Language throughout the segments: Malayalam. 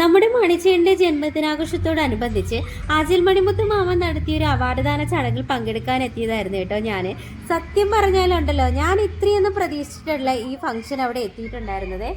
നമ്മുടെ മണിച്ചേന്റെ ജന്മദിനാഘോഷത്തോടനുബന്ധിച്ച് ആജിൽ മണിമുത്ത് മാമൻ നടത്തിയ ഒരു അവാർഡ്ദാന ചടങ്ങിൽ പങ്കെടുക്കാൻ എത്തിയതായിരുന്നു കേട്ടോ. ഞാൻ സത്യം പറഞ്ഞാലുണ്ടല്ലോ, ഞാൻ ഇത്രയൊന്നും പ്രതീക്ഷിച്ചിട്ടുള്ള ഈ ഫംഗ്ഷൻ അവിടെ എത്തിയിട്ടുണ്ടായിരുന്നത്.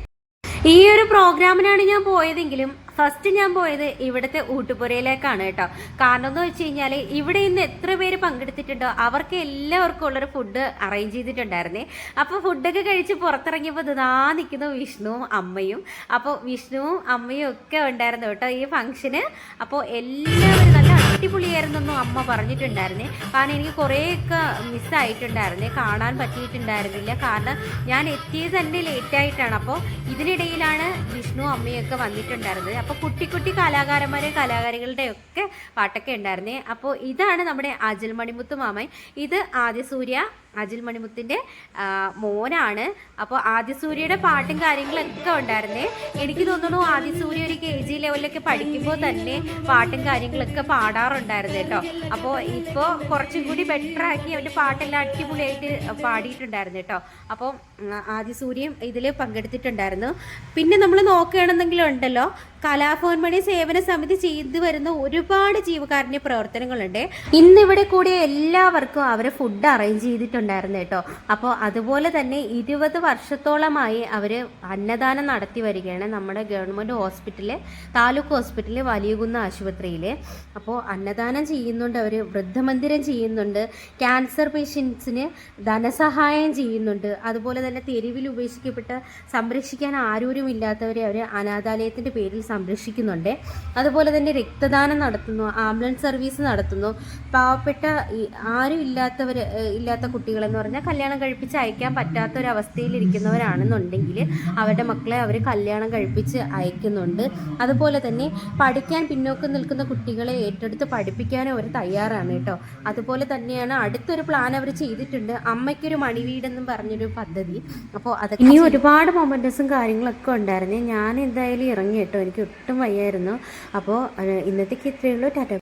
ഈ ഒരു പ്രോഗ്രാമിനാണ് ഞാൻ പോയതെങ്കിലും ഫസ്റ്റ് ഞാൻ പോയത് ഇവിടുത്തെ ഊട്ടുപുരയിലേക്കാണ് കേട്ടോ. കാരണം എന്ന് വെച്ച് കഴിഞ്ഞാൽ ഇവിടെ ഇന്ന് എത്ര പേര് പങ്കെടുത്തിട്ടുണ്ടോ അവർക്ക് എല്ലാവർക്കും ഉള്ളൊരു ഫുഡ് അറേഞ്ച് ചെയ്തിട്ടുണ്ടായിരുന്നേ. അപ്പോൾ ഫുഡൊക്കെ കഴിച്ച് പുറത്തിറങ്ങിയപ്പോൾ ഇതാ നിൽക്കുന്നു വിഷ്ണുവും അമ്മയും. അപ്പോൾ വിഷ്ണുവും അമ്മയും ഒക്കെ ഉണ്ടായിരുന്നു കേട്ടോ ഈ ഫംഗ്ഷന്. അപ്പോൾ എല്ലാവരും നല്ല അടിപൊളിയായിരുന്നൊന്നും അമ്മ പറഞ്ഞിട്ടുണ്ടായിരുന്നേ. കാരണം എനിക്ക് കുറേയൊക്കെ മിസ്സായിട്ടുണ്ടായിരുന്നേ, കാണാൻ പറ്റിയിട്ടുണ്ടായിരുന്നില്ല. കാരണം ഞാൻ എത്തിയത് തന്നെ ലേറ്റായിട്ടാണ്. അപ്പോൾ ഇതിനിടയിലാണ് വിഷ്ണു അമ്മയൊക്കെ വന്നിട്ടുണ്ടായിരുന്നത്. അപ്പോൾ കുട്ടി കുട്ടി കലാകാരന്മാരും കലാകാരികളുടെ ഒക്കെ പാട്ടൊക്കെ ഉണ്ടായിരുന്നേ. അപ്പോൾ ഇതാണ് നമ്മുടെ അജിൽ മണിമുത്ത് മാമൻ. ഇത് ആദ്യസൂര്യ അജിൽ മണിമുത്തിൻ്റെ മോനാണ്. അപ്പോൾ ആദ്യസൂര്യയുടെ പാട്ടും കാര്യങ്ങളൊക്കെ ഉണ്ടായിരുന്നേ. എനിക്ക് തോന്നുന്നു ആദ്യസൂര്യ ഒരു KG ലെവലിലൊക്കെ പഠിക്കുമ്പോൾ തന്നെ പാട്ടും കാര്യങ്ങളൊക്കെ പാടാറുണ്ടായിരുന്നു കേട്ടോ. അപ്പോൾ ഇപ്പോൾ കുറച്ചും കൂടി ബെറ്ററാക്കി അവൻ്റെ പാട്ടെല്ലാം അടിപൊളിയായിട്ട് പാടിയിട്ടുണ്ടായിരുന്നു കേട്ടോ. അപ്പോൾ ആദ്യസൂര്യയും ഇതിൽ പങ്കെടുത്തിട്ടുണ്ടായിരുന്നു. പിന്നെ നമ്മൾ നോക്കുകയാണെന്നെങ്കിലും ഉണ്ടല്ലോ, കലാഭവൻമണി സേവന സമിതി ചെയ്തു വരുന്ന ഒരുപാട് ജീവകാരുണ്യ പ്രവർത്തനങ്ങളുണ്ട്. ഇന്നിവിടെ കൂടിയ എല്ലാവർക്കും അവർ ഫുഡ് അറേഞ്ച് ചെയ്തിട്ടുണ്ടായിരുന്നു കേട്ടോ. അപ്പോൾ അതുപോലെ തന്നെ 20 വർഷത്തോളമായി അവർ അന്നദാനം നടത്തി വരികയാണ് നമ്മുടെ government hospital, taluk hospital, Valiyakunnu ആശുപത്രിയിൽ. അപ്പോൾ അന്നദാനം ചെയ്യുന്നുണ്ട് അവർ, വൃദ്ധമന്ദിരം ചെയ്യുന്നുണ്ട്, ക്യാൻസർ പേഷ്യൻസിന് ധനസഹായം ചെയ്യുന്നുണ്ട്. അതുപോലെ തന്നെ തെരുവിൽ ഉപേക്ഷിക്കപ്പെട്ട് സംരക്ഷിക്കാൻ ആരോരുമില്ലാത്തവരെ അവർ അനാഥാലയത്തിൻ്റെ പേരിൽ സംരക്ഷിക്കുന്നുണ്ട്. അതുപോലെ തന്നെ രക്തദാനം നടത്തുന്നു, ആംബുലൻസ് സർവീസ് നടത്തുന്നു. പാവപ്പെട്ട ആരും ഇല്ലാത്ത കുട്ടികളെന്ന് പറഞ്ഞാൽ കല്യാണം കഴിപ്പിച്ച് അയക്കാൻ പറ്റാത്തൊരവസ്ഥയിലിരിക്കുന്നവരാണെന്നുണ്ടെങ്കിൽ അവരുടെ മക്കളെ അവർ കല്യാണം കഴിപ്പിച്ച് അയക്കുന്നുണ്ട്. അതുപോലെ തന്നെ പഠിക്കാൻ പിന്നോക്കം നിൽക്കുന്ന കുട്ടികളെ ഏറ്റെടുത്ത് പഠിപ്പിക്കാനും അവർ തയ്യാറാണ് കേട്ടോ. അതുപോലെ തന്നെയാണ് അടുത്തൊരു പ്ലാൻ അവർ ചെയ്തിട്ടുണ്ട്, അമ്മയ്ക്കൊരു മണിവീടെന്നും പറഞ്ഞൊരു പദ്ധതി. അപ്പോൾ അതൊക്കെ ഇനി ഒരുപാട് മൊമെൻറ്റസും കാര്യങ്ങളൊക്കെ ഉണ്ടായിരുന്നു. ഞാൻ എന്തായാലും ഇറങ്ങി കേട്ടോ, എനിക്ക് ഒട്ടും വയ്യായിരുന്നു. അപ്പോൾ ഇന്നത്തേക്ക് ഇത്രയേ ഉള്ളൂ. ടാറ്റ.